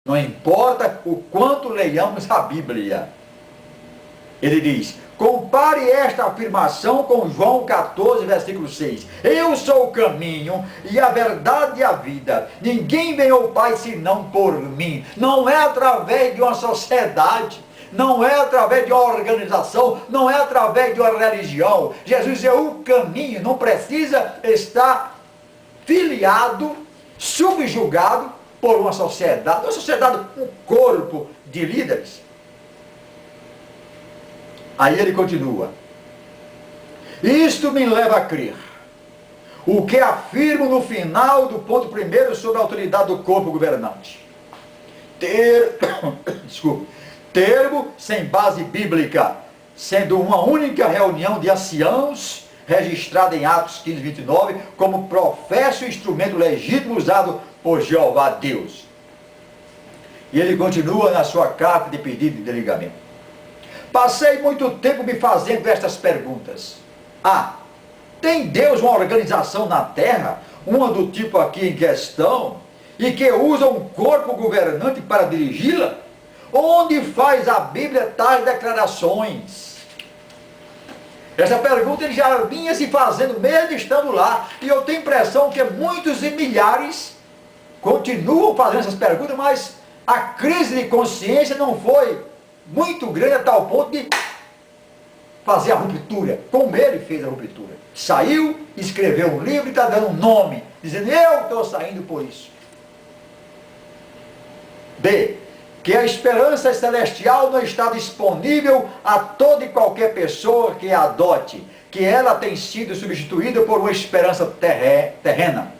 Não importa o quanto leiamos a Bíblia. Ele diz, compare esta afirmação com João 14, versículo 6. Eu sou o caminho e a verdade e a vida. Ninguém vem ao Pai senão por mim. Não é através de uma sociedade, não é através de uma organização, não é através de uma religião. Jesus é o caminho, não precisa estar filiado, subjugado por uma sociedade, um corpo de líderes. Aí ele continua, isto me leva a crer, o que afirmo no final do ponto primeiro sobre a autoridade do corpo governante. Termo sem base bíblica, sendo uma única reunião de anciãos, registrada em Atos 15, 29, como professo instrumento legítimo usado por Jeová Deus. E ele continua na sua carta de pedido de ligamento. Passei muito tempo me fazendo estas perguntas. Tem Deus uma organização na terra, uma do tipo aqui em questão, e que usa um corpo governante para dirigi-la? Onde faz a Bíblia tais declarações? Essa pergunta ele já vinha se fazendo mesmo estando lá, e eu tenho a impressão que muitos e milhares continuam fazendo essas perguntas, mas a crise de consciência não foi muito grande a tal ponto de fazer a ruptura, como ele fez a ruptura. Saiu, escreveu um livro e está dando um nome, dizendo, eu estou saindo por isso. B, que a esperança celestial não está disponível a toda e qualquer pessoa que a adote, que ela tem sido substituída por uma esperança terrena.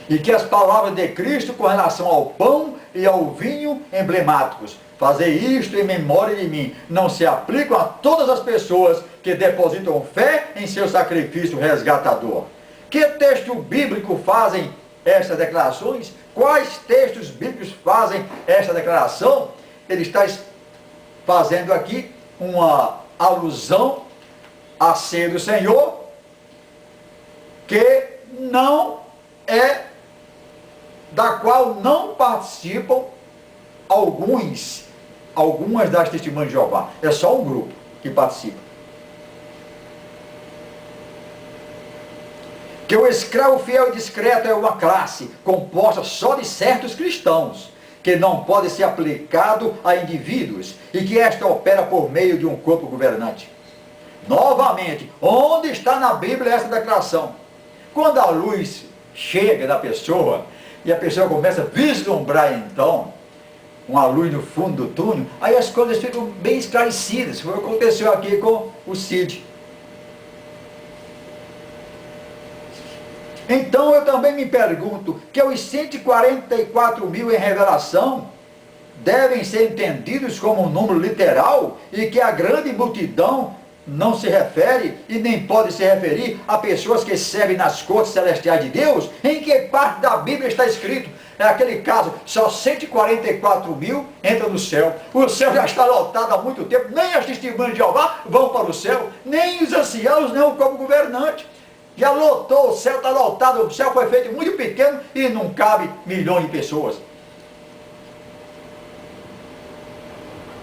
E que as palavras de Cristo com relação ao pão e ao vinho emblemáticos, fazer isto em memória de mim, não se aplicam a todas as pessoas que depositam fé em seu sacrifício resgatador. Que texto bíblico fazem estas declarações? Quais textos bíblicos fazem esta declaração? Ele está fazendo aqui uma alusão à ceia do Senhor, que não é, da qual não participam algumas das testemunhas de Jeová. É só um grupo que participa. Que o escravo fiel e discreto é uma classe composta só de certos cristãos, que não pode ser aplicado a indivíduos, e que esta opera por meio de um corpo governante. Novamente, onde está na Bíblia essa declaração? Quando a luz chega da pessoa, e a pessoa começa a vislumbrar então uma luz no fundo do túnel, aí as coisas ficam bem esclarecidas. Foi o que aconteceu aqui com o Cid. Então eu também me pergunto, que os 144 mil em revelação devem ser entendidos como um número literal, e que a grande multidão não se refere e nem pode se referir a pessoas que servem nas cortes celestiais de Deus? Em que parte da Bíblia está escrito? É aquele caso, só 144 mil entram no céu. O céu já está lotado há muito tempo, nem as testemunhas de Jeová vão para o céu, nem os anciãos, nem o corpo governante. Já lotou, o céu está lotado, o céu foi feito muito pequeno e não cabe milhões de pessoas.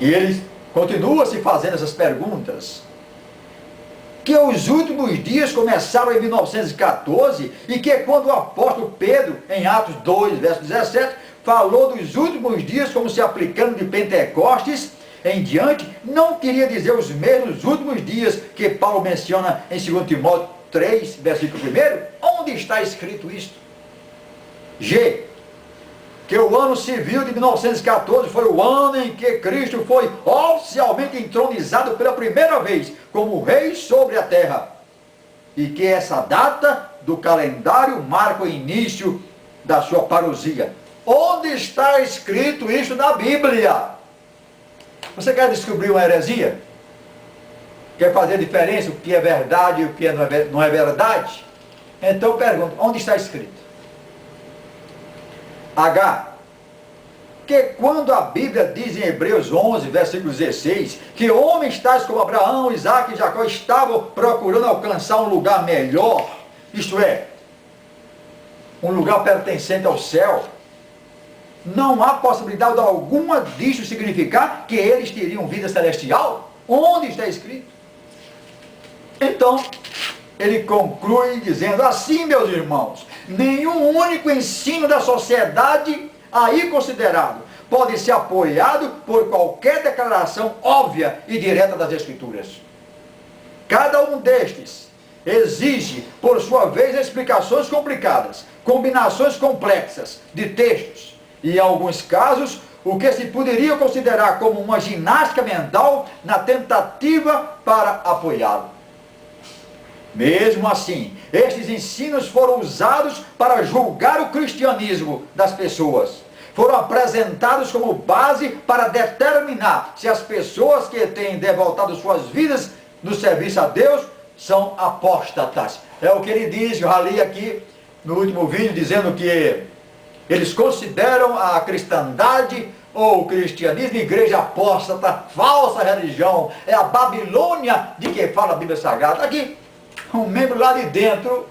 E ele continua se fazendo essas perguntas. Que os últimos dias começaram em 1914, e que quando o apóstolo Pedro, em Atos 2, verso 17, falou dos últimos dias como se aplicando de Pentecostes em diante, não queria dizer os mesmos últimos dias que Paulo menciona em 2 Timóteo 3, versículo 1. Onde está escrito isto? G, que o ano civil de 1914 foi o ano em que Cristo foi oficialmente entronizado pela primeira vez como rei sobre a terra, e que essa data do calendário marca o início da sua parousia. Onde está escrito isso na Bíblia? Você quer descobrir uma heresia? Quer fazer diferença, o que é verdade e o que não é verdade? Então eu pergunto, onde está escrito? H, que quando a Bíblia diz em Hebreus 11, versículo 16, que homens tais como Abraão, Isaac e Jacó estavam procurando alcançar um lugar melhor, isto é, um lugar pertencente ao céu, não há possibilidade alguma disso significar que eles teriam vida celestial? Onde está escrito? Então, ele conclui dizendo assim, meus irmãos, nenhum único ensino da sociedade aí considerado pode ser apoiado por qualquer declaração óbvia e direta das Escrituras. Cada um destes exige, por sua vez, explicações complicadas, combinações complexas de textos, e em alguns casos, o que se poderia considerar como uma ginástica mental na tentativa para apoiá-lo. Mesmo assim, estes ensinos foram usados para julgar o cristianismo das pessoas. Foram apresentados como base para determinar se as pessoas que têm devoltado suas vidas no serviço a Deus são apóstatas. É o que ele diz, eu já li aqui no último vídeo, dizendo que eles consideram a cristandade ou o cristianismo igreja apóstata, falsa religião. É a Babilônia de que fala a Bíblia Sagrada. Aqui, um membro lá de dentro,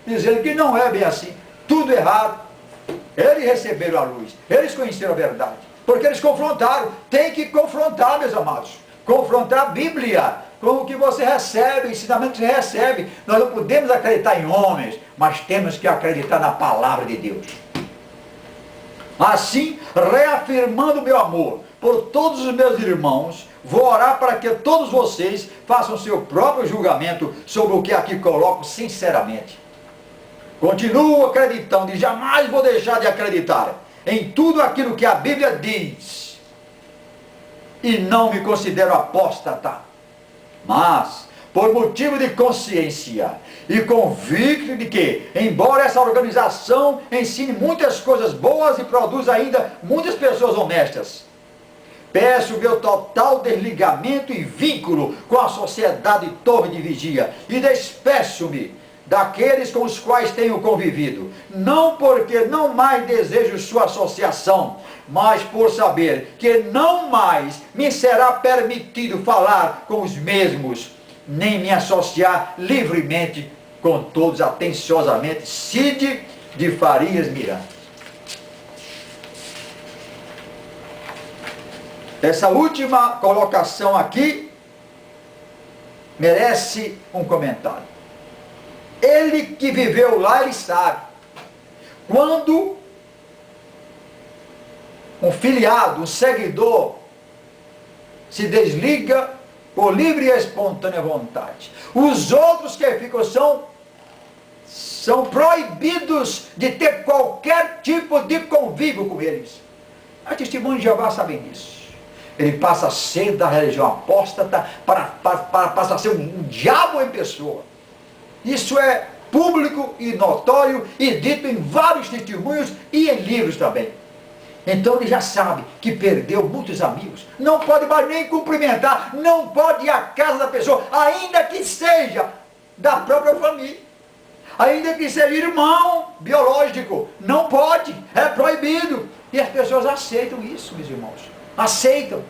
dizendo que não é bem assim, tudo errado. Eles receberam a luz, eles conheceram a verdade, porque eles confrontaram. Tem que confrontar, meus amados, confrontar a Bíblia com o que você recebe, o ensinamento que você recebe. Nós não podemos acreditar em homens, mas temos que acreditar na palavra de Deus. Assim, reafirmando o meu amor por todos os meus irmãos, vou orar para que todos vocês façam seu próprio julgamento sobre o que aqui coloco sinceramente. Continuo acreditando e jamais vou deixar de acreditar em tudo aquilo que a Bíblia diz. E não me considero apóstata. Mas, por motivo de consciência e convicto de que, embora essa organização ensine muitas coisas boas e produza ainda muitas pessoas honestas, peço meu total desligamento e vínculo com a sociedade Torre de Vigia e despeço-me daqueles com os quais tenho convivido, não porque não mais desejo sua associação, mas por saber que não mais me será permitido falar com os mesmos, nem me associar livremente com todos. Atenciosamente, Cid de Farias Miranda. Essa última colocação aqui merece um comentário. Ele que viveu lá, ele sabe. Quando um filiado, um seguidor, se desliga por livre e espontânea vontade, os outros que ficam são proibidos de ter qualquer tipo de convívio com eles. A testemunha de Jeová sabem disso. Ele passa a ser da religião apóstata passa a ser um diabo em pessoa. Isso é público e notório e dito em vários testemunhos e em livros também. Então ele já sabe que perdeu muitos amigos. Não pode mais nem cumprimentar, não pode ir à casa da pessoa, ainda que seja da própria família. Ainda que seja irmão biológico, não pode, é proibido. E as pessoas aceitam isso, meus irmãos. Aceitam.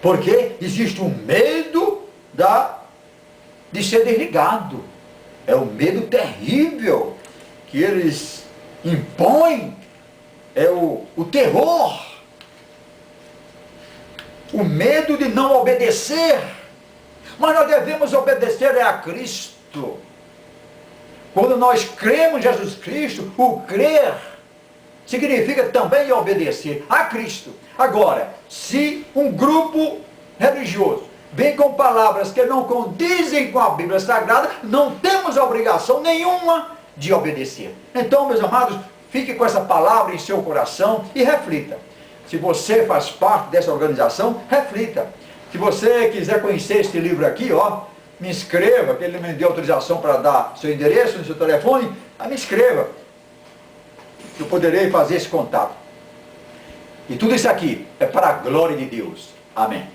Porque existe um medo de ser desligado. É um medo terrível que eles impõem. É o terror. O medo de não obedecer. Mas nós devemos obedecer a Cristo. Quando nós cremos em Jesus Cristo, o crer significa também obedecer a Cristo. Agora, se um grupo religioso vem com palavras que não condizem com a Bíblia Sagrada, não temos obrigação nenhuma de obedecer. Então, meus amados, fique com essa palavra em seu coração e reflita. Se você faz parte dessa organização, reflita. Se você quiser conhecer este livro aqui, me inscreva, que ele me deu autorização para dar seu endereço, no seu telefone, me inscreva. Eu poderei fazer esse contato. E tudo isso aqui é para a glória de Deus. Amém.